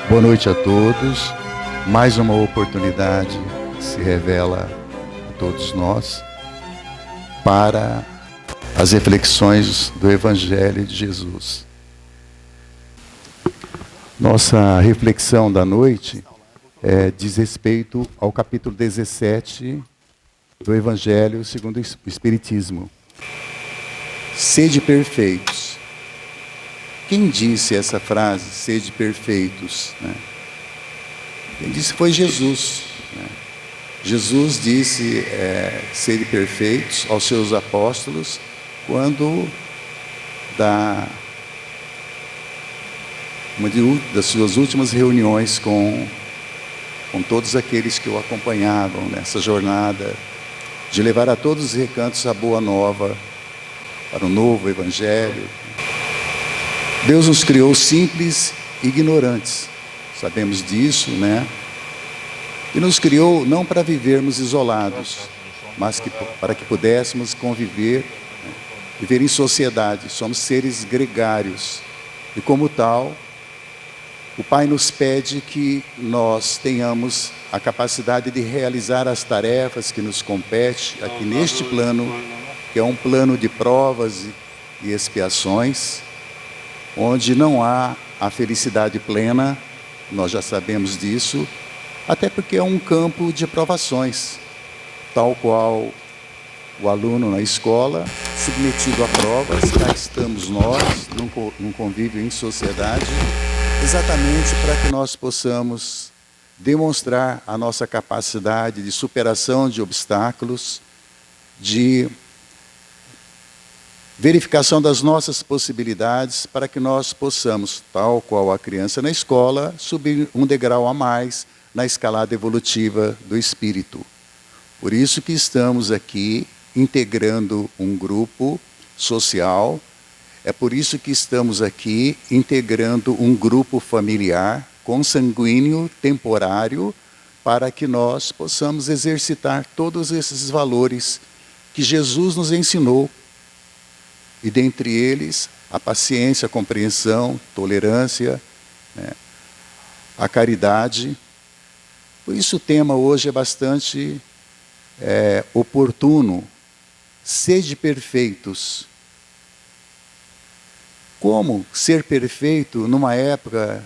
Boa noite a todos. Mais uma oportunidade se revela a todos nós para as reflexões do Evangelho de Jesus. Nossa reflexão da noite diz respeito ao capítulo 17 do Evangelho segundo o Espiritismo. Sede perfeitos. Quem disse essa frase, sede perfeitos? Quem disse foi Jesus. Jesus disse, sede perfeitos aos seus apóstolos, quando uma das suas últimas reuniões com todos aqueles que o acompanhavam nessa jornada, de levar a todos os recantos a boa nova, para o novo Evangelho. Deus nos criou simples e ignorantes, sabemos disso, E nos criou não para vivermos isolados, mas para que pudéssemos conviver, viver em sociedade. Somos seres gregários e, como tal, o Pai nos pede que nós tenhamos a capacidade de realizar as tarefas que nos competem aqui neste plano, que é um plano de provas e expiações, onde não há a felicidade plena, nós já sabemos disso, até porque é um campo de provações, tal qual o aluno na escola, submetido a provas, cá estamos nós, num convívio em sociedade, exatamente para que nós possamos demonstrar a nossa capacidade de superação de obstáculos, de verificação das nossas possibilidades, para que nós possamos, tal qual a criança na escola, subir um degrau a mais na escalada evolutiva do espírito. Por isso que estamos aqui integrando um grupo social, é por isso que estamos aqui integrando um grupo familiar, consanguíneo, temporário, para que nós possamos exercitar todos esses valores que Jesus nos ensinou. E dentre eles, a paciência, a compreensão, tolerância, a caridade. Por isso o tema hoje é bastante oportuno. Sede perfeitos. Como ser perfeito numa época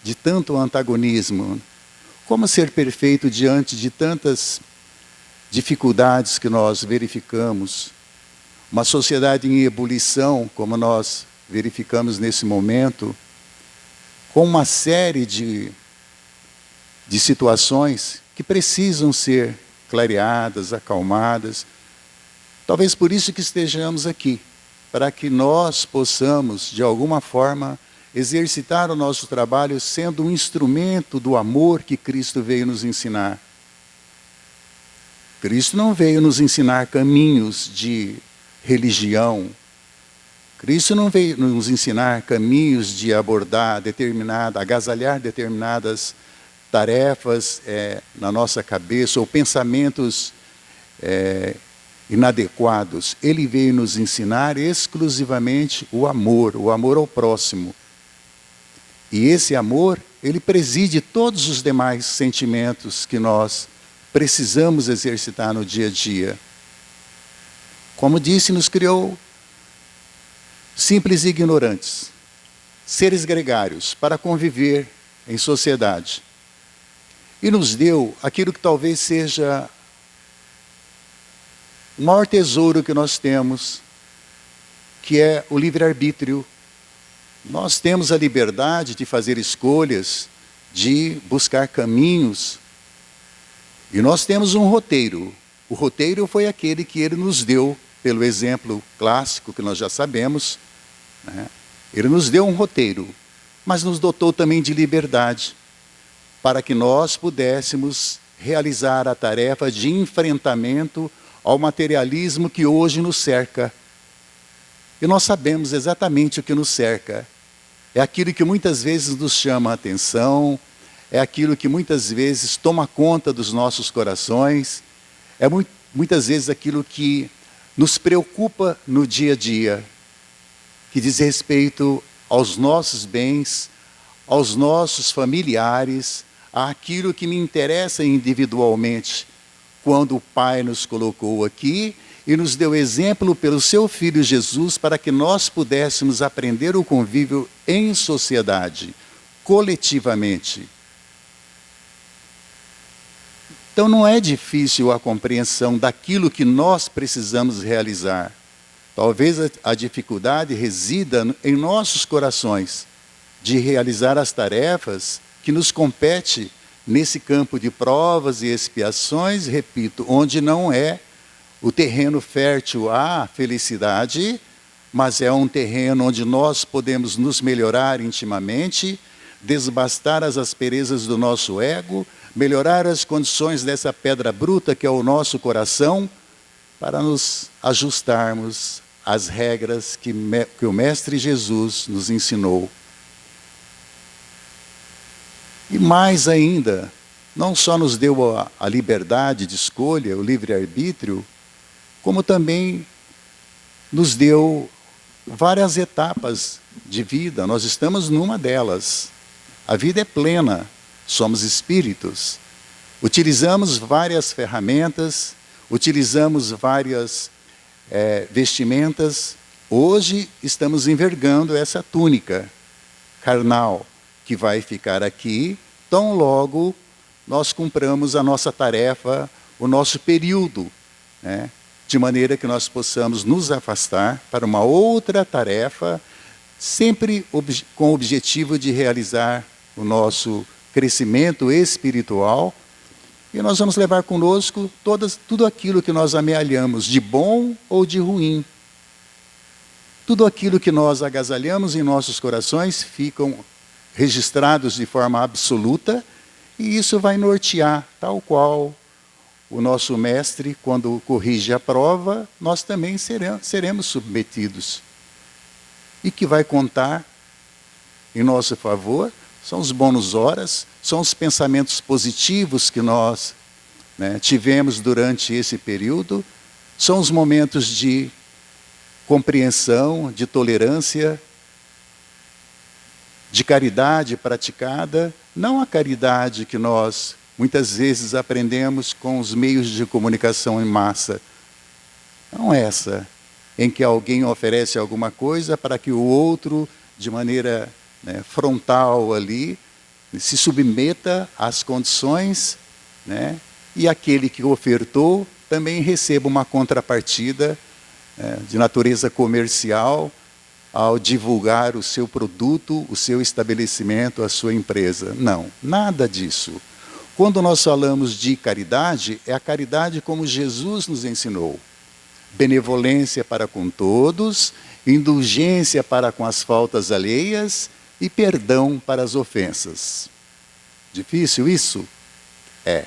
de tanto antagonismo? Como ser perfeito diante de tantas dificuldades que nós verificamos? Uma sociedade em ebulição, como nós verificamos nesse momento, com uma série de situações que precisam ser clareadas, acalmadas. Talvez por isso que estejamos aqui, para que nós possamos, de alguma forma, exercitar o nosso trabalho sendo um instrumento do amor que Cristo veio nos ensinar. Cristo não veio nos ensinar caminhos de religião. Cristo não veio nos ensinar caminhos de agasalhar determinadas tarefas na nossa cabeça, ou pensamentos inadequados. Ele veio nos ensinar exclusivamente o amor ao próximo. E esse amor, ele preside todos os demais sentimentos que nós precisamos exercitar no dia a dia. Como disse, nos criou simples e ignorantes, seres gregários, para conviver em sociedade. E nos deu aquilo que talvez seja o maior tesouro que nós temos, que é o livre-arbítrio. Nós temos a liberdade de fazer escolhas, de buscar caminhos, e nós temos um roteiro. O roteiro foi aquele que ele nos deu, pelo exemplo clássico que nós já sabemos. Ele nos deu um roteiro, mas nos dotou também de liberdade, para que nós pudéssemos realizar a tarefa de enfrentamento ao materialismo que hoje nos cerca. E nós sabemos exatamente o que nos cerca. É aquilo que muitas vezes nos chama a atenção, é aquilo que muitas vezes toma conta dos nossos corações, é muitas vezes aquilo que nos preocupa no dia a dia, que diz respeito aos nossos bens, aos nossos familiares, àquilo que me interessa individualmente, quando o Pai nos colocou aqui e nos deu exemplo pelo seu Filho Jesus para que nós pudéssemos aprender o convívio em sociedade, coletivamente. Então não é difícil a compreensão daquilo que nós precisamos realizar. Talvez a dificuldade resida em nossos corações de realizar as tarefas que nos compete nesse campo de provas e expiações, repito, onde não é o terreno fértil à felicidade, mas é um terreno onde nós podemos nos melhorar intimamente, desbastar as asperezas do nosso ego, melhorar as condições dessa pedra bruta que é o nosso coração, para nos ajustarmos às regras que o Mestre Jesus nos ensinou. E mais ainda, não só nos deu a liberdade de escolha, o livre-arbítrio, como também nos deu várias etapas de vida. Nós estamos numa delas. A vida é plena, somos espíritos. Utilizamos várias ferramentas, utilizamos várias vestimentas. Hoje estamos envergando essa túnica carnal, que vai ficar aqui, tão logo nós cumpramos a nossa tarefa, o nosso período, né? De maneira que nós possamos nos afastar para uma outra tarefa, sempre com o objetivo de realizar o nosso crescimento espiritual, e nós vamos levar conosco tudo aquilo que nós amealhamos, de bom ou de ruim. Tudo aquilo que nós agasalhamos em nossos corações ficam registrados de forma absoluta, e isso vai nortear, tal qual o nosso mestre, quando corrige a prova, nós também seremos submetidos. E que vai contar em nosso favor são os bônus horas, são os pensamentos positivos que nós tivemos durante esse período, são os momentos de compreensão, de tolerância, de caridade praticada, não a caridade que nós muitas vezes aprendemos com os meios de comunicação em massa. Não essa, em que alguém oferece alguma coisa para que o outro, de maneira frontal ali, se submeta às condições, e aquele que ofertou também receba uma contrapartida de natureza comercial, ao divulgar o seu produto, o seu estabelecimento, a sua empresa. Não, nada disso. Quando nós falamos de caridade, é a caridade como Jesus nos ensinou. Benevolência para com todos, indulgência para com as faltas alheias e perdão para as ofensas. Difícil isso? É.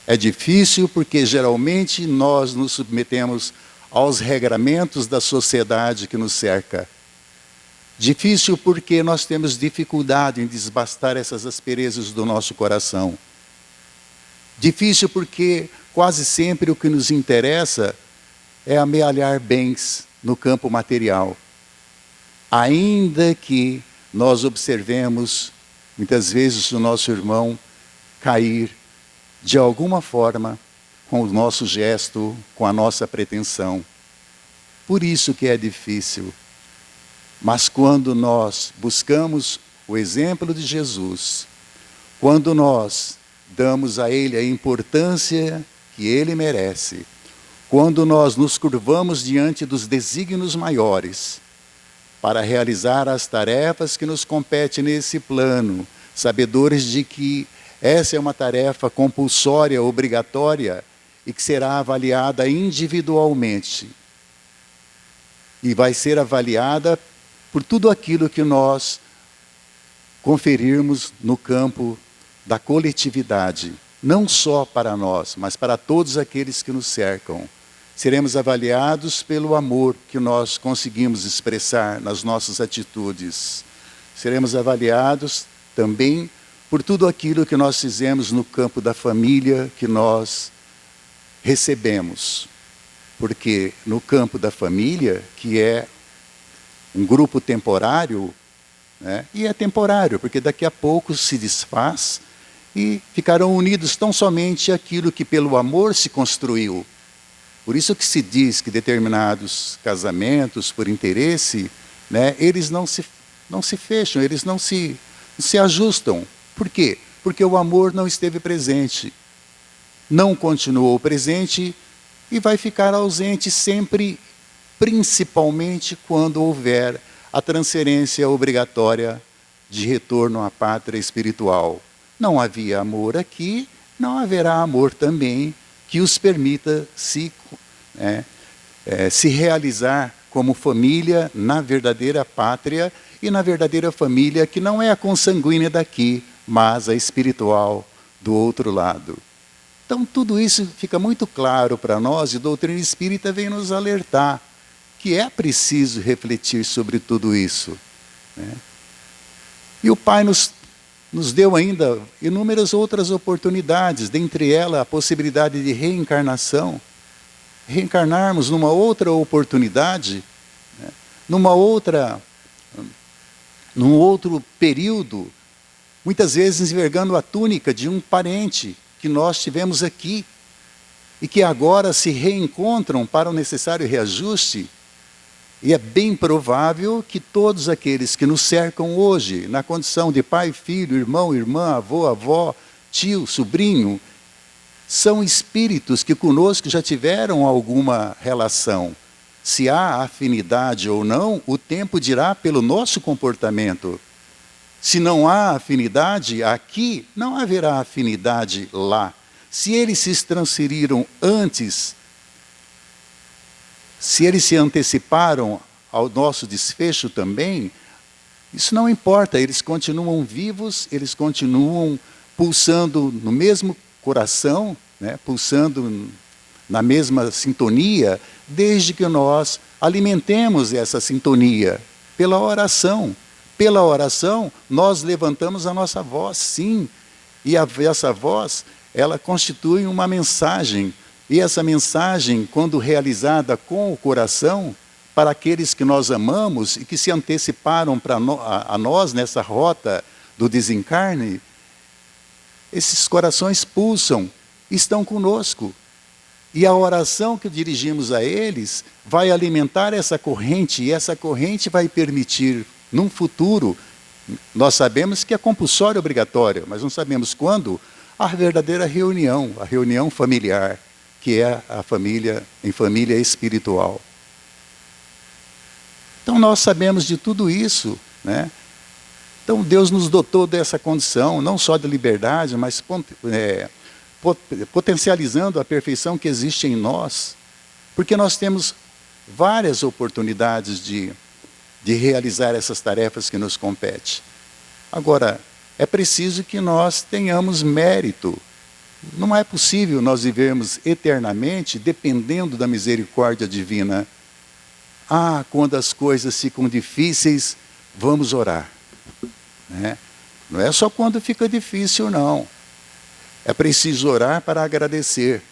É difícil porque geralmente nós nos submetemos aos regramentos da sociedade que nos cerca. Difícil porque nós temos dificuldade em desbastar essas asperezas do nosso coração. Difícil porque quase sempre o que nos interessa é amealhar bens no campo material. Ainda que nós observemos, muitas vezes, o nosso irmão cair de alguma forma com o nosso gesto, com a nossa pretensão. Por isso que é difícil. Mas quando nós buscamos o exemplo de Jesus, quando nós damos a Ele a importância que Ele merece, quando nós nos curvamos diante dos desígnios maiores, para realizar as tarefas que nos competem nesse plano, sabedores de que essa é uma tarefa compulsória, obrigatória, e que será avaliada individualmente. E vai ser avaliada por tudo aquilo que nós conferirmos no campo da coletividade, não só para nós, mas para todos aqueles que nos cercam. Seremos avaliados pelo amor que nós conseguimos expressar nas nossas atitudes. Seremos avaliados também por tudo aquilo que nós fizemos no campo da família que nós recebemos. Porque no campo da família, que é um grupo temporário, né? E é temporário, porque daqui a pouco se desfaz e ficarão unidos tão somente aquilo que pelo amor se construiu. Por isso que se diz que determinados casamentos, por interesse, né, eles não se fecham, eles não se ajustam. Por quê? Porque o amor não esteve presente, não continuou presente e vai ficar ausente sempre, principalmente quando houver a transferência obrigatória de retorno à pátria espiritual. Não havia amor aqui, não haverá amor também que os permita se realizar como família na verdadeira pátria e na verdadeira família, que não é a consanguínea daqui, mas a espiritual do outro lado. Então, tudo isso fica muito claro para nós, e a doutrina espírita vem nos alertar que é preciso refletir sobre tudo isso, né? E o Pai nos deu ainda inúmeras outras oportunidades, dentre elas a possibilidade de reencarnação, reencarnarmos numa outra oportunidade, né, num outro período, muitas vezes envergando a túnica de um parente que nós tivemos aqui, e que agora se reencontram para o necessário reajuste. E é bem provável que todos aqueles que nos cercam hoje, na condição de pai, filho, irmão, irmã, avô, avó, tio, sobrinho, são espíritos que conosco já tiveram alguma relação. Se há afinidade ou não, o tempo dirá pelo nosso comportamento. Se não há afinidade aqui, não haverá afinidade lá. Se eles se transferiram antes, se eles se anteciparam ao nosso desfecho também, isso não importa, eles continuam vivos, eles continuam pulsando no mesmo coração, né, pulsando na mesma sintonia, desde que nós alimentemos essa sintonia pela oração. Pela oração, nós levantamos a nossa voz, sim, e essa voz, ela constitui uma mensagem. E essa mensagem, quando realizada com o coração, para aqueles que nós amamos e que se anteciparam a nós nessa rota do desencarne, esses corações pulsam, estão conosco. E a oração que dirigimos a eles vai alimentar essa corrente, e essa corrente vai permitir, num futuro, nós sabemos que é compulsório obrigatório, mas não sabemos quando, a verdadeira reunião, a reunião familiar, que é a família, em família espiritual. Então nós sabemos de tudo isso, né? Então Deus nos dotou dessa condição, não só de liberdade, mas potencializando a perfeição que existe em nós, porque nós temos várias oportunidades de realizar essas tarefas que nos competem. Agora, é preciso que nós tenhamos mérito. Não é possível nós vivermos eternamente dependendo da misericórdia divina. Ah, quando as coisas ficam difíceis, vamos orar, né? Não é só quando fica difícil, não. É preciso orar para agradecer.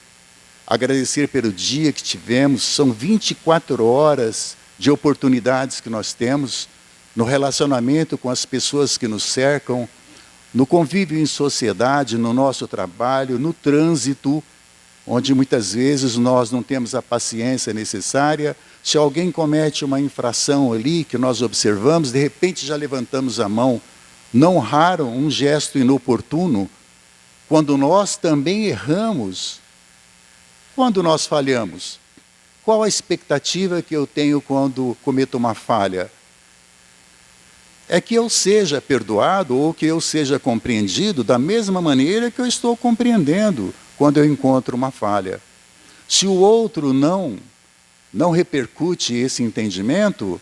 Agradecer pelo dia que tivemos. São 24 horas de oportunidades que nós temos no relacionamento com as pessoas que nos cercam, no convívio em sociedade, no nosso trabalho, no trânsito, onde muitas vezes nós não temos a paciência necessária. Se alguém comete uma infração ali, que nós observamos, de repente já levantamos a mão. Não raro um gesto inoportuno, quando nós também erramos, quando nós falhamos. Qual a expectativa que eu tenho quando cometo uma falha? É que eu seja perdoado ou que eu seja compreendido da mesma maneira que eu estou compreendendo quando eu encontro uma falha. Se o outro não repercute esse entendimento,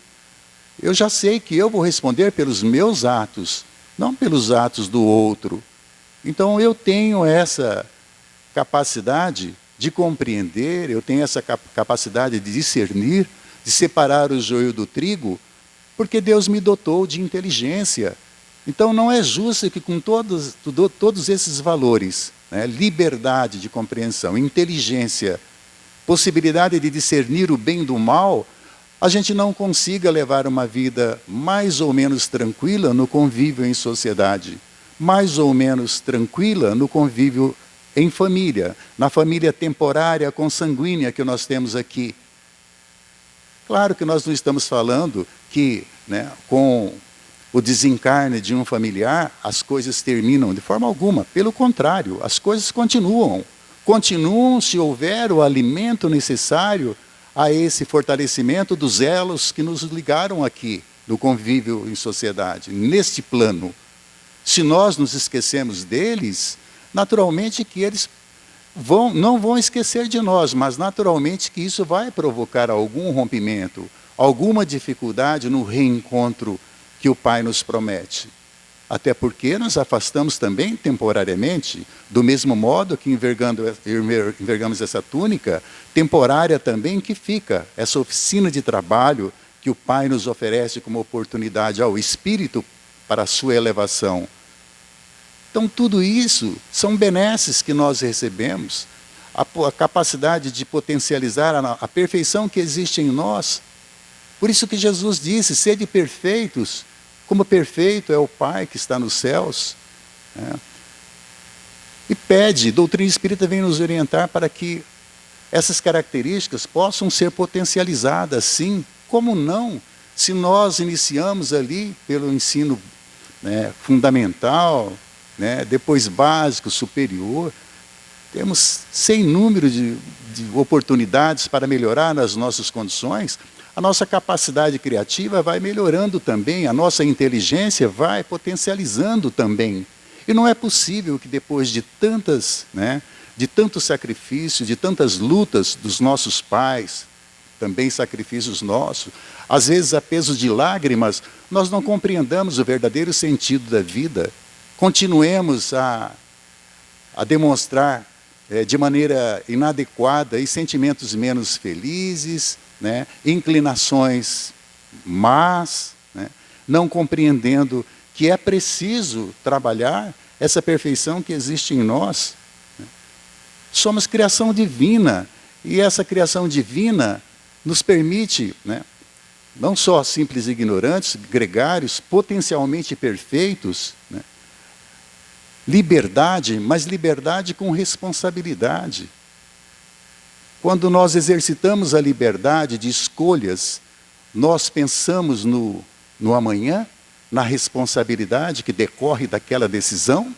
eu já sei que eu vou responder pelos meus atos, não pelos atos do outro. Então eu tenho essa capacidade de compreender, eu tenho essa capacidade de discernir, de separar o joio do trigo, porque Deus me dotou de inteligência. Então não é justo que com todos esses valores, né, liberdade de compreensão, inteligência, possibilidade de discernir o bem do mal, a gente não consiga levar uma vida mais ou menos tranquila no convívio em sociedade, mais ou menos tranquila no convívio em família, na família temporária, consanguínea que nós temos aqui. Claro que nós não estamos falando que, né, com o desencarne de um familiar, as coisas terminam de forma alguma. Pelo contrário, as coisas continuam. Continuam se houver o alimento necessário a esse fortalecimento dos elos que nos ligaram aqui, no convívio em sociedade, neste plano. Se nós nos esquecemos deles, naturalmente que eles não vão esquecer de nós, mas naturalmente que isso vai provocar algum rompimento, alguma dificuldade no reencontro que o Pai nos promete. Até porque nos afastamos também temporariamente, do mesmo modo que envergamos essa túnica, temporária também que fica, essa oficina de trabalho que o Pai nos oferece como oportunidade ao Espírito para a sua elevação. Então, tudo isso são benesses que nós recebemos, a capacidade de potencializar a perfeição que existe em nós. Por isso que Jesus disse, sede perfeitos, como perfeito é o Pai que está nos céus. E pede, doutrina espírita vem nos orientar para que essas características possam ser potencializadas, sim. Como não? Se nós iniciamos ali pelo ensino, né, fundamental, né, depois básico, superior, temos sem número de oportunidades para melhorar nas nossas condições. A nossa capacidade criativa vai melhorando também, a nossa inteligência vai potencializando também. E não é possível que depois de de tanto sacrifício, de tantas lutas dos nossos pais, também sacrifícios nossos, às vezes a peso de lágrimas, nós não compreendamos o verdadeiro sentido da vida. Continuemos a demonstrar de maneira inadequada e sentimentos menos felizes, né, inclinações más, né, não compreendendo que é preciso trabalhar essa perfeição que existe em nós. Somos criação divina, e essa criação divina nos permite, né, não só simples ignorantes, gregários, potencialmente perfeitos, né, liberdade, mas liberdade com responsabilidade. Quando nós exercitamos a liberdade de escolhas, nós pensamos no amanhã, na responsabilidade que decorre daquela decisão,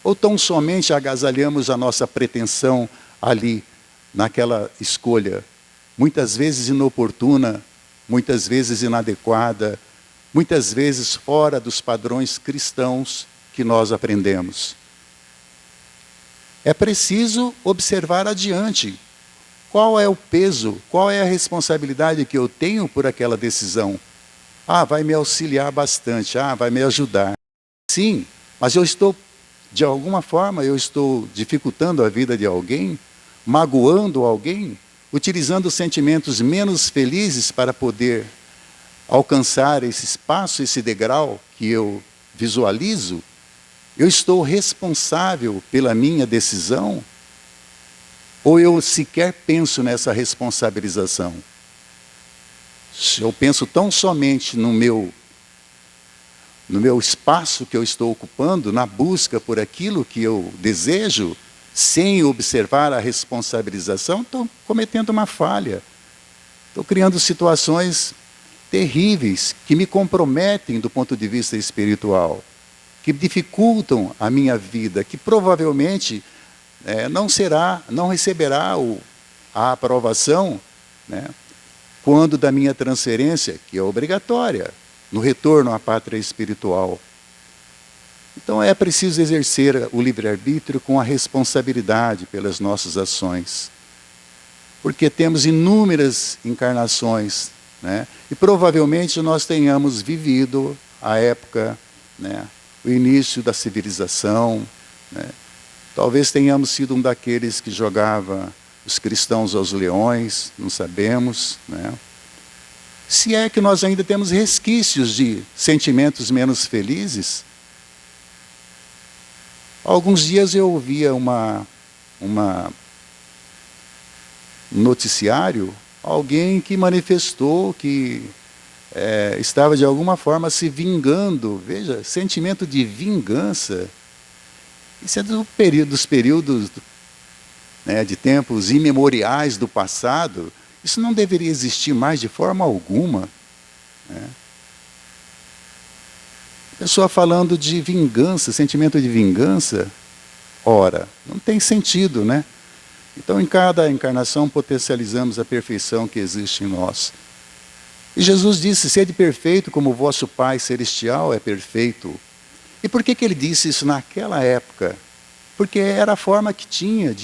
ou tão somente agasalhamos a nossa pretensão ali, naquela escolha, muitas vezes inoportuna, muitas vezes inadequada, muitas vezes fora dos padrões cristãos que nós aprendemos. É preciso observar adiante. Qual é o peso, qual é a responsabilidade que eu tenho por aquela decisão? Vai me auxiliar bastante, vai me ajudar. Sim, mas de alguma forma, eu estou dificultando a vida de alguém, magoando alguém, utilizando sentimentos menos felizes para poder alcançar esse espaço, esse degrau que eu visualizo. Eu estou responsável pela minha decisão? Ou eu sequer penso nessa responsabilização? Se eu penso tão somente no meu espaço que eu estou ocupando, na busca por aquilo que eu desejo, sem observar a responsabilização, estou cometendo uma falha. Estou criando situações terríveis que me comprometem do ponto de vista espiritual, que dificultam a minha vida, que provavelmente não receberá a aprovação, né, quando da minha transferência, que é obrigatória, no retorno à pátria espiritual. Então é preciso exercer o livre-arbítrio com a responsabilidade pelas nossas ações. Porque temos inúmeras encarnações, né, e provavelmente nós tenhamos vivido a época, né, o início da civilização, né. Talvez tenhamos sido um daqueles que jogava os cristãos aos leões, não sabemos, né? Se é que nós ainda temos resquícios de sentimentos menos felizes. Há alguns dias eu ouvia um noticiário alguém que manifestou que estava de alguma forma se vingando. Veja, sentimento de vingança. Isso é dos períodos, né, de tempos imemoriais do passado. Isso não deveria existir mais de forma alguma, né? Pessoa falando de vingança, sentimento de vingança, ora, não tem sentido, né? Então, em cada encarnação, potencializamos a perfeição que existe em nós. E Jesus disse, sede perfeito como o vosso Pai Celestial é perfeito. E por que ele disse isso naquela época? Porque era a forma que tinha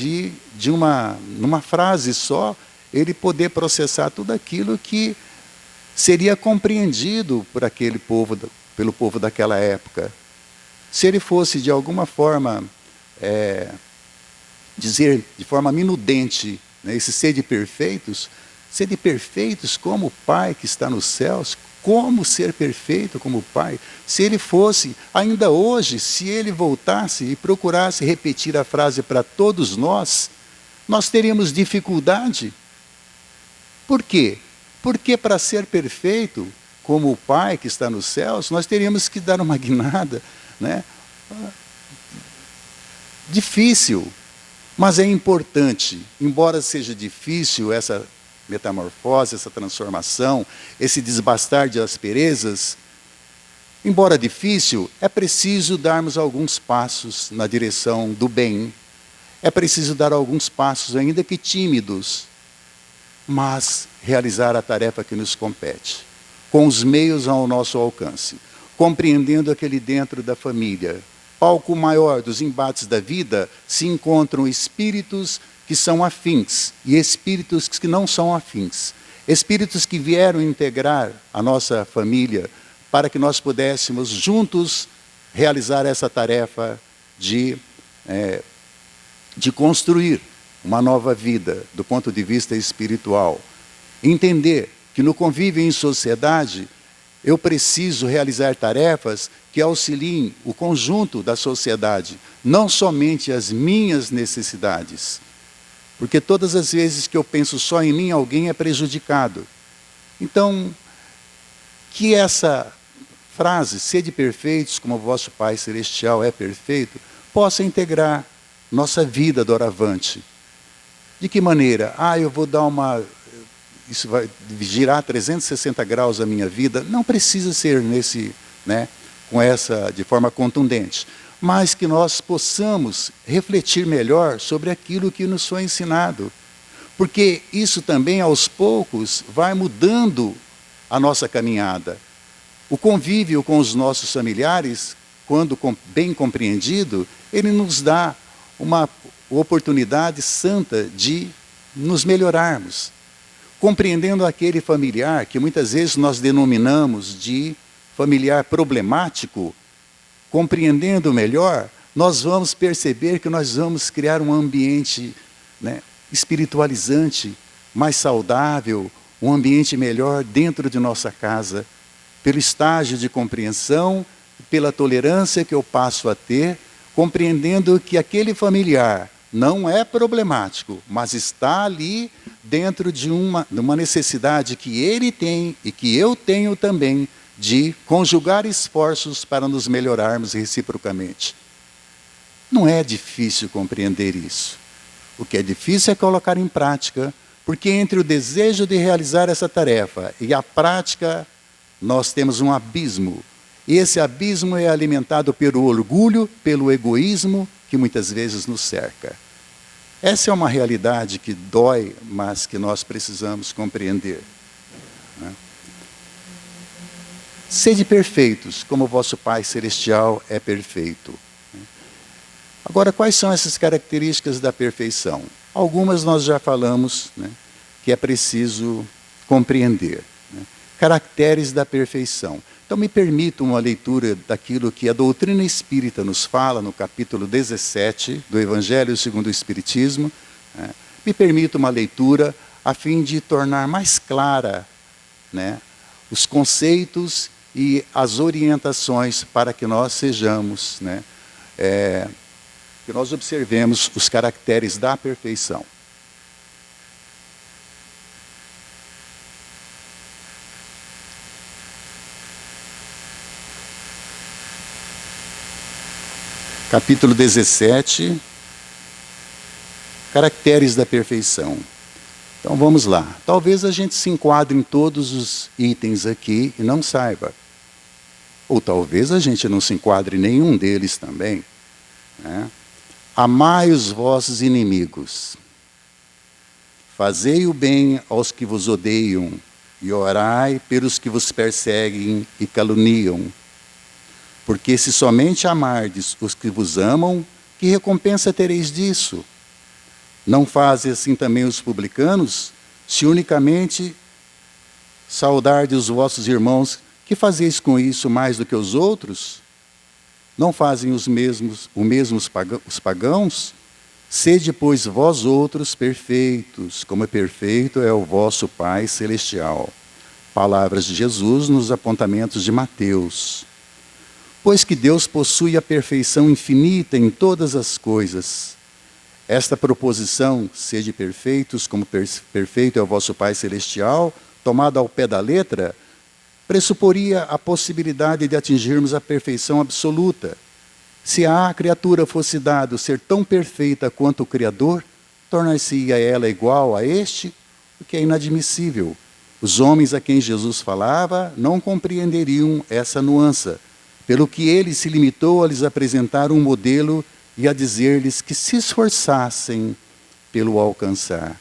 numa frase só, ele poder processar tudo aquilo que seria compreendido por aquele povo, pelo povo daquela época. Se ele fosse, de alguma forma, dizer de forma minudente, né, esse sede perfeitos como o Pai que está nos céus, como ser perfeito como o Pai? Se ele fosse, ainda hoje, se ele voltasse e procurasse repetir a frase para todos nós teríamos dificuldade. Por quê? Porque para ser perfeito como o Pai que está nos céus, nós teríamos que dar uma guinada, né? Difícil, mas é importante. Embora seja difícil essa metamorfose, essa transformação, esse desbastar de asperezas, embora difícil, é preciso darmos alguns passos na direção do bem. É preciso dar alguns passos, ainda que tímidos, mas realizar a tarefa que nos compete, com os meios ao nosso alcance, compreendendo aquele dentro da família, palco maior dos embates da vida, se encontram espíritos que são afins e espíritos que não são afins. Espíritos que vieram integrar a nossa família para que nós pudéssemos juntos realizar essa tarefa de construir uma nova vida do ponto de vista espiritual. Entender que no convívio em sociedade eu preciso realizar tarefas que auxiliem o conjunto da sociedade, não somente as minhas necessidades. Porque todas as vezes que eu penso só em mim, alguém é prejudicado. Então, que essa frase, sede perfeitos como o vosso Pai Celestial é perfeito, possa integrar nossa vida doravante. De que maneira? Eu vou dar isso vai girar 360 graus a minha vida. Não precisa ser de forma contundente, mas que nós possamos refletir melhor sobre aquilo que nos foi ensinado. Porque isso também, aos poucos, vai mudando a nossa caminhada. O convívio com os nossos familiares, quando bem compreendido, ele nos dá uma oportunidade santa de nos melhorarmos. Compreendendo aquele familiar que muitas vezes nós denominamos de familiar problemático, compreendendo melhor, nós vamos perceber que nós vamos criar um ambiente espiritualizante, mais saudável, um ambiente melhor dentro de nossa casa, pelo estágio de compreensão, pela tolerância que eu passo a ter, compreendendo que aquele familiar não é problemático, mas está ali dentro de uma necessidade que ele tem e que eu tenho também, de conjugar esforços para nos melhorarmos reciprocamente. Não é difícil compreender isso. O que é difícil é colocar em prática, porque entre o desejo de realizar essa tarefa e a prática, nós temos um abismo. E esse abismo é alimentado pelo orgulho, pelo egoísmo, que muitas vezes nos cerca. Essa é uma realidade que dói, mas que nós precisamos compreender. Sede perfeitos, como o vosso Pai Celestial é perfeito. Agora, quais são essas características da perfeição? Algumas nós já falamos, que é preciso compreender. Caracteres da perfeição. Então, me permita uma leitura daquilo que a doutrina espírita nos fala, no capítulo 17 do Evangelho segundo o Espiritismo. Me permita uma leitura a fim de tornar mais clara os conceitos e as orientações para que nós sejamos, que nós observemos os caracteres da perfeição. capítulo 17, caracteres da perfeição. Então vamos lá. Talvez a gente se enquadre em todos os itens aqui e não saiba. Ou talvez a gente não se enquadre em nenhum deles também, né? Amai os vossos inimigos. Fazei o bem aos que vos odeiam e orai pelos que vos perseguem e caluniam. Porque se somente amardes os que vos amam, que recompensa tereis disso? Não fazem assim também os publicanos? Se unicamente saudardes os vossos irmãos, que fazeis com isso mais do que os outros? Não fazem os mesmos os pagãos? Sede, pois, vós outros perfeitos, como perfeito é o vosso Pai Celestial. Palavras de Jesus nos apontamentos de Mateus. Pois que Deus possui a perfeição infinita em todas as coisas. Esta proposição, sede perfeitos, como perfeito é o vosso Pai Celestial, tomada ao pé da letra, pressuporia a possibilidade de atingirmos a perfeição absoluta. Se à criatura fosse dado ser tão perfeita quanto o Criador, tornar-se-ia ela igual a este, o que é inadmissível. Os homens a quem Jesus falava não compreenderiam essa nuance, pelo que ele se limitou a lhes apresentar um modelo e a dizer-lhes que se esforçassem pelo alcançar.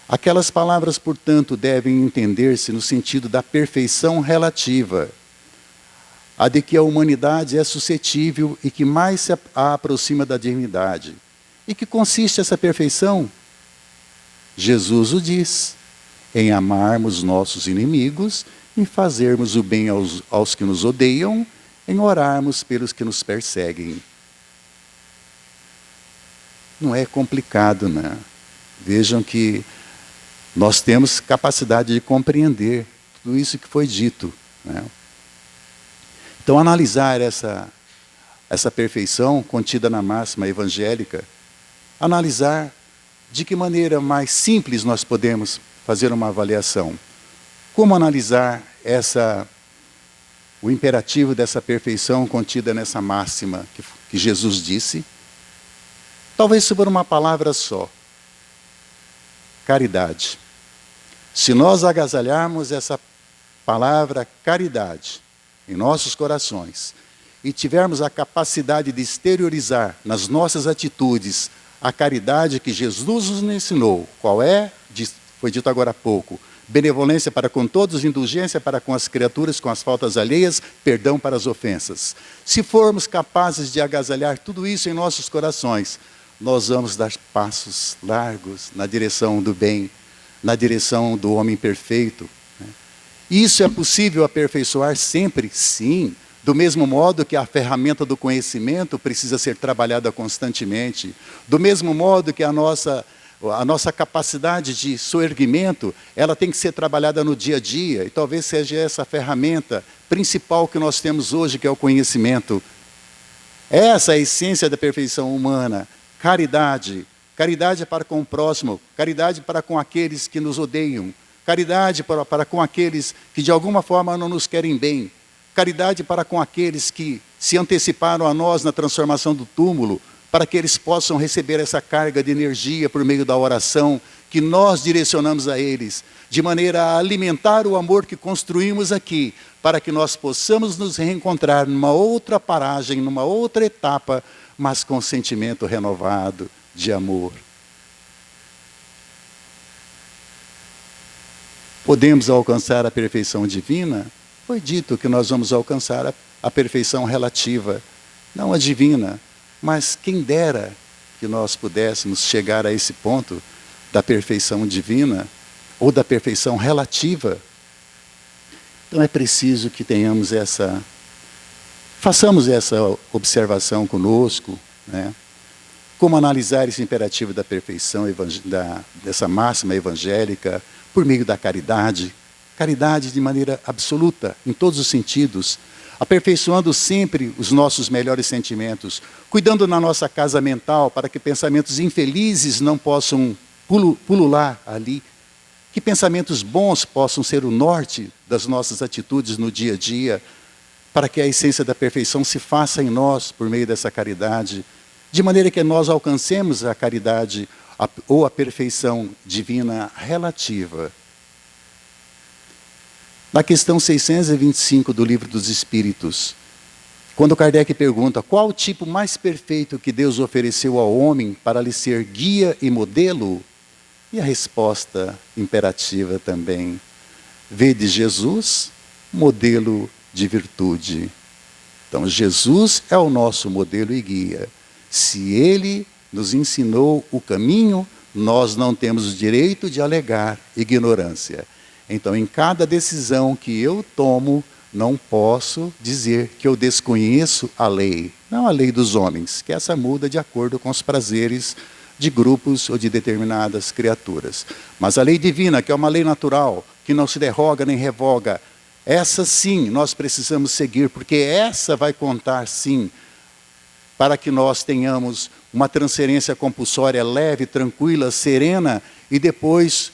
Aquelas palavras, portanto, devem entender-se no sentido da perfeição relativa, a de que a humanidade é suscetível e que mais se aproxima da divindade. E que consiste essa perfeição? Jesus o diz, em amarmos nossos inimigos, em fazermos o bem aos que nos odeiam, em orarmos pelos que nos perseguem. Não é complicado, né? Vejam que nós temos capacidade de compreender tudo isso que foi dito, né? Então, analisar essa perfeição contida na máxima evangélica, analisar de que maneira mais simples nós podemos fazer uma avaliação. Como analisar o imperativo dessa perfeição contida nessa máxima que Jesus disse? Talvez sobre uma palavra só. Caridade. Se nós agasalharmos essa palavra caridade em nossos corações e tivermos a capacidade de exteriorizar nas nossas atitudes a caridade que Jesus nos ensinou, qual é? Foi dito agora há pouco. Benevolência para com todos, indulgência para com as criaturas, com as faltas alheias, perdão para as ofensas. Se formos capazes de agasalhar tudo isso em nossos corações, nós vamos dar passos largos na direção do bem, na direção do homem perfeito. Isso é possível aperfeiçoar sempre? Sim. Do mesmo modo que a ferramenta do conhecimento precisa ser trabalhada constantemente. Do mesmo modo que a nossa capacidade de soerguimento, ela tem que ser trabalhada no dia a dia. E talvez seja essa a ferramenta principal que nós temos hoje, que é o conhecimento. Essa é a essência da perfeição humana. Caridade. Caridade para com o próximo. Caridade para com aqueles que nos odeiam. Caridade para com aqueles que de alguma forma não nos querem bem. Caridade para com aqueles que se anteciparam a nós na transformação do túmulo, para que eles possam receber essa carga de energia por meio da oração que nós direcionamos a eles, de maneira a alimentar o amor que construímos aqui, para que nós possamos nos reencontrar numa outra paragem, numa outra etapa, mas com sentimento renovado de amor. Podemos alcançar a perfeição divina? Foi dito que nós vamos alcançar a perfeição relativa, não a divina, mas quem dera que nós pudéssemos chegar a esse ponto da perfeição divina ou da perfeição relativa. Então é preciso que façamos essa observação conosco, né? Como analisar esse imperativo da perfeição, dessa máxima evangélica, por meio da caridade. Caridade de maneira absoluta, em todos os sentidos, aperfeiçoando sempre os nossos melhores sentimentos, cuidando na nossa casa mental para que pensamentos infelizes não possam pulular ali, que pensamentos bons possam ser o norte das nossas atitudes no dia a dia, para que a essência da perfeição se faça em nós por meio dessa caridade, de maneira que nós alcancemos a caridade ou a perfeição divina relativa. Na questão 625 do Livro dos Espíritos, quando Kardec pergunta qual o tipo mais perfeito que Deus ofereceu ao homem para lhe ser guia e modelo, e a resposta imperativa também: vede Jesus, modelo de virtude. Então, Jesus é o nosso modelo e guia. Se Ele nos ensinou o caminho, nós não temos o direito de alegar ignorância. Então, em cada decisão que eu tomo, não posso dizer que eu desconheço a lei. Não a lei dos homens, que essa muda de acordo com os prazeres de grupos ou de determinadas criaturas. Mas a lei divina, que é uma lei natural, que não se derroga nem revoga, essa sim nós precisamos seguir, porque essa vai contar sim, para que nós tenhamos uma transferência compulsória leve, tranquila, serena, e depois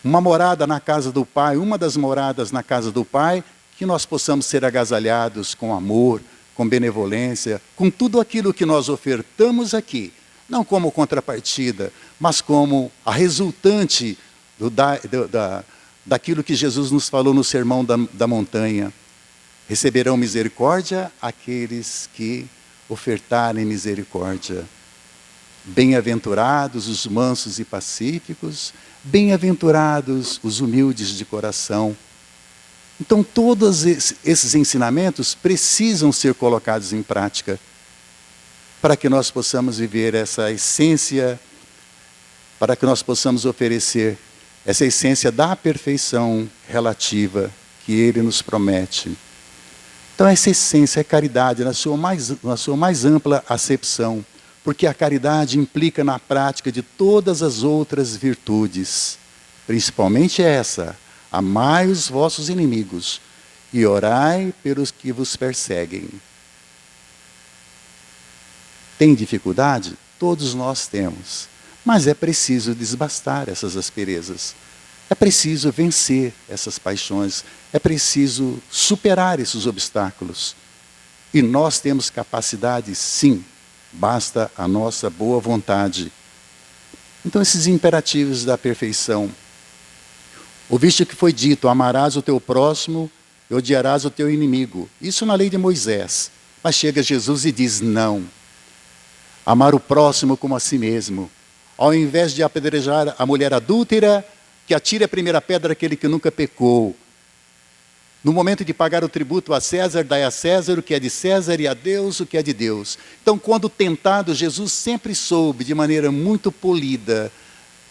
uma morada na casa do Pai, uma das moradas na casa do Pai, que nós possamos ser agasalhados com amor, com benevolência, com tudo aquilo que nós ofertamos aqui, não como contrapartida, mas como a resultante daquilo que Jesus nos falou no Sermão da Montanha. Receberão misericórdia aqueles que ofertarem misericórdia. Bem-aventurados os mansos e pacíficos, bem-aventurados os humildes de coração. Então, todos esses ensinamentos precisam ser colocados em prática para que nós possamos viver essa essência, para que nós possamos oferecer essa essência da perfeição relativa que Ele nos promete. Então, essa essência é caridade na sua mais ampla acepção, porque a caridade implica na prática de todas as outras virtudes, principalmente essa: amai os vossos inimigos e orai pelos que vos perseguem. Tem dificuldade? Todos nós temos. Mas é preciso desbastar essas asperezas. É preciso vencer essas paixões. É preciso superar esses obstáculos. E nós temos capacidade, sim. Basta a nossa boa vontade. Então, esses imperativos da perfeição. Ouviste que foi dito: amarás o teu próximo e odiarás o teu inimigo. Isso na lei de Moisés. Mas chega Jesus e diz: não. Amar o próximo como a si mesmo. Ao invés de apedrejar a mulher adúltera, que atire a primeira pedra aquele que nunca pecou. No momento de pagar o tributo a César, dai a César o que é de César e a Deus o que é de Deus. Então, quando tentado, Jesus sempre soube, de maneira muito polida,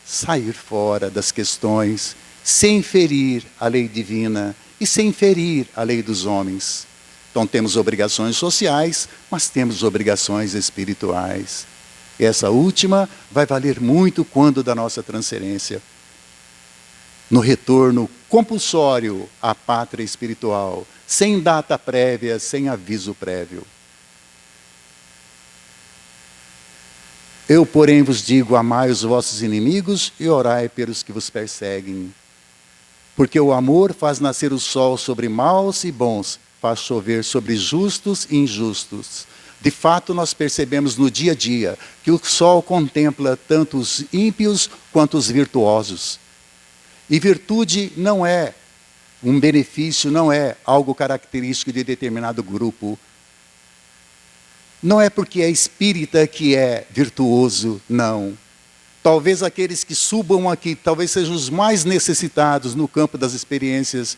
sair fora das questões, sem ferir a lei divina e sem ferir a lei dos homens. Então, temos obrigações sociais, mas temos obrigações espirituais. E essa última vai valer muito quando da nossa transferência. No retorno compulsório à pátria espiritual, sem data prévia, sem aviso prévio. Eu, porém, vos digo: amai os vossos inimigos e orai pelos que vos perseguem. Porque o amor faz nascer o sol sobre maus e bons, faz chover sobre justos e injustos. De fato, nós percebemos no dia a dia que o sol contempla tanto os ímpios quanto os virtuosos. E virtude não é um benefício, não é algo característico de determinado grupo. Não é porque é espírita que é virtuoso, não. Talvez aqueles que subam aqui, talvez sejam os mais necessitados no campo das experiências,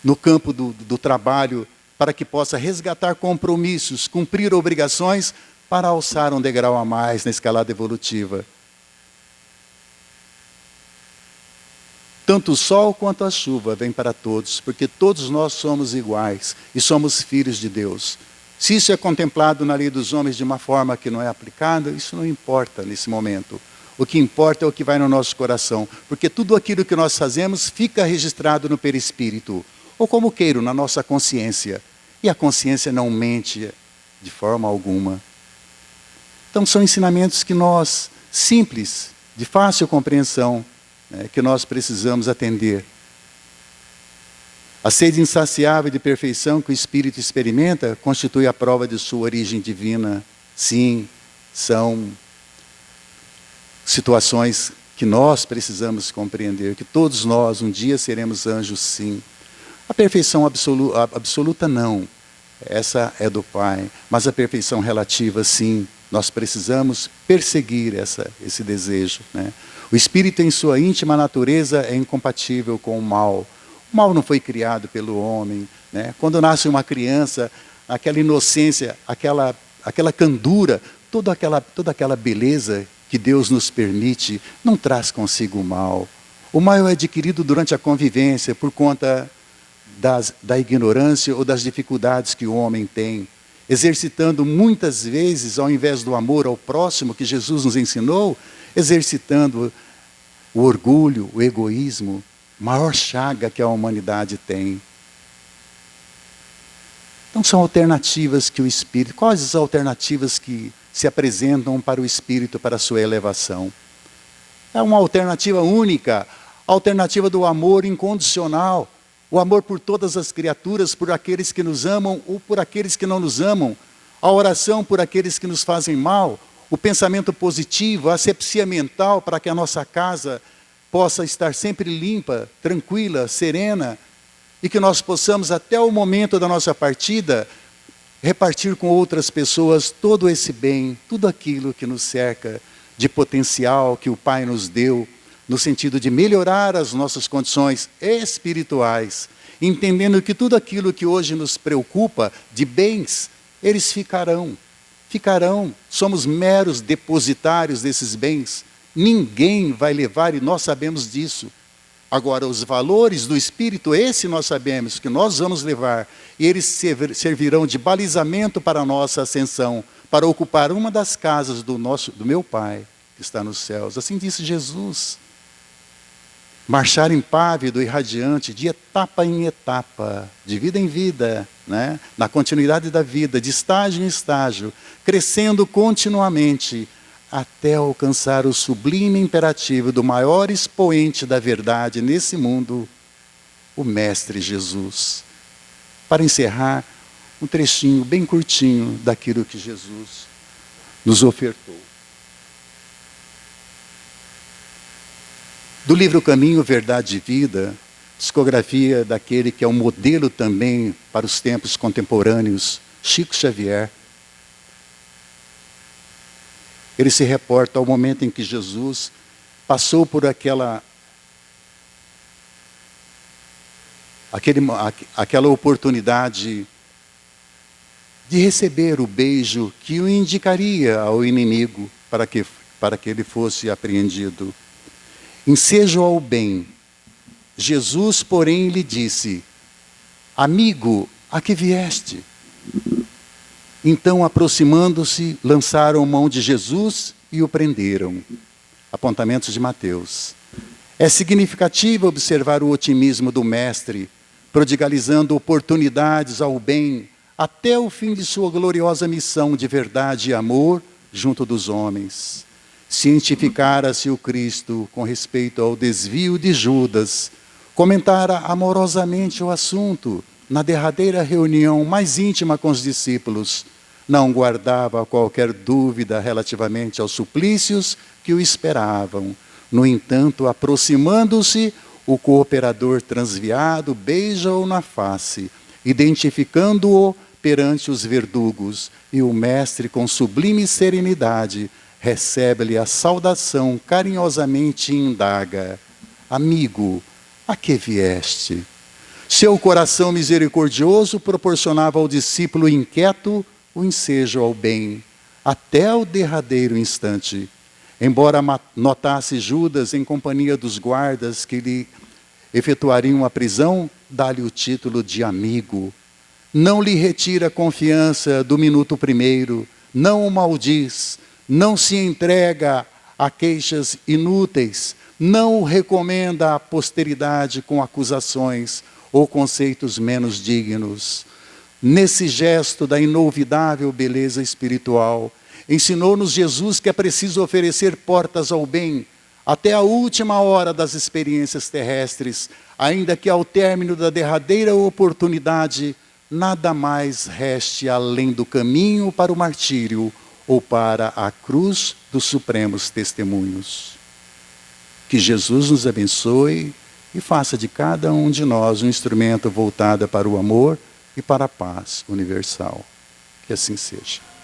no campo do trabalho, para que possa resgatar compromissos, cumprir obrigações, para alçar um degrau a mais na escalada evolutiva. Tanto o sol quanto a chuva vêm para todos, porque todos nós somos iguais e somos filhos de Deus. Se isso é contemplado na lei dos homens de uma forma que não é aplicada, isso não importa nesse momento. O que importa é o que vai no nosso coração, porque tudo aquilo que nós fazemos fica registrado no perispírito, ou como queiro, na nossa consciência. E a consciência não mente de forma alguma. Então são ensinamentos que nós, simples, de fácil compreensão, que nós precisamos atender. A sede insaciável de perfeição que o Espírito experimenta constitui a prova de sua origem divina. Sim, são situações que nós precisamos compreender, que todos nós um dia seremos anjos, sim. A perfeição absoluta não, essa é do Pai, mas a perfeição relativa, sim. Nós precisamos perseguir esse desejo, né? O Espírito, em sua íntima natureza, é incompatível com o mal. O mal não foi criado pelo homem, né? Quando nasce uma criança, aquela inocência, aquela candura, toda aquela beleza que Deus nos permite, não traz consigo o mal. O mal é adquirido durante a convivência, por conta da ignorância ou das dificuldades que o homem tem, exercitando muitas vezes, ao invés do amor ao próximo que Jesus nos ensinou, exercitando o orgulho, o egoísmo, maior chaga que a humanidade tem. Então são alternativas que o Espírito, quais as alternativas que se apresentam para o Espírito, para a sua elevação? É uma alternativa única, a alternativa do amor incondicional, o amor por todas as criaturas, por aqueles que nos amam ou por aqueles que não nos amam, a oração por aqueles que nos fazem mal, o pensamento positivo, a asepsia mental para que a nossa casa possa estar sempre limpa, tranquila, serena, e que nós possamos, até o momento da nossa partida, repartir com outras pessoas todo esse bem, tudo aquilo que nos cerca de potencial que o Pai nos deu, no sentido de melhorar as nossas condições espirituais, entendendo que tudo aquilo que hoje nos preocupa de bens, eles ficarão, somos meros depositários desses bens, ninguém vai levar e nós sabemos disso. Agora, os valores do Espírito, esse nós sabemos que nós vamos levar, e eles servirão de balizamento para a nossa ascensão, para ocupar uma das casas do meu Pai, que está nos céus. Assim disse Jesus. Marchar impávido e radiante, de etapa em etapa, de vida em vida, né? Na continuidade da vida, de estágio em estágio, crescendo continuamente, até alcançar o sublime imperativo do maior expoente da verdade nesse mundo, o Mestre Jesus. Para encerrar, um trechinho bem curtinho daquilo que Jesus nos ofertou. Do livro Caminho, Verdade e Vida, psicografia daquele que é um modelo também para os tempos contemporâneos, Chico Xavier. Ele se reporta ao momento em que Jesus passou por aquela oportunidade de receber o beijo que o indicaria ao inimigo para que ele fosse apreendido. Ensejo ao bem. Jesus, porém, lhe disse: amigo, a que vieste? Então, aproximando-se, lançaram mão de Jesus e o prenderam. Apontamentos de Mateus. É significativo observar o otimismo do Mestre, prodigalizando oportunidades ao bem, até o fim de sua gloriosa missão de verdade e amor junto dos homens. Cientificara-se o Cristo com respeito ao desvio de Judas, comentara amorosamente o assunto na derradeira reunião mais íntima com os discípulos, não guardava qualquer dúvida relativamente aos suplícios que o esperavam. No entanto, aproximando-se, o cooperador transviado beija-o na face, identificando-o perante os verdugos, e o Mestre, com sublime serenidade, recebe-lhe a saudação, carinhosamente indaga: amigo, a que vieste? Seu coração misericordioso proporcionava ao discípulo inquieto o ensejo ao bem, até o derradeiro instante. Embora notasse Judas em companhia dos guardas que lhe efetuariam a prisão, dá-lhe o título de amigo. Não lhe retira a confiança do minuto primeiro, não o maldiz, não se entrega a queixas inúteis, não o recomenda à posteridade com acusações ou conceitos menos dignos. Nesse gesto da inolvidável beleza espiritual, ensinou-nos Jesus que é preciso oferecer portas ao bem até a última hora das experiências terrestres, ainda que ao término da derradeira oportunidade, nada mais reste além do caminho para o martírio ou para a cruz dos supremos testemunhos. Que Jesus nos abençoe e faça de cada um de nós um instrumento voltado para o amor e para a paz universal. Que assim seja.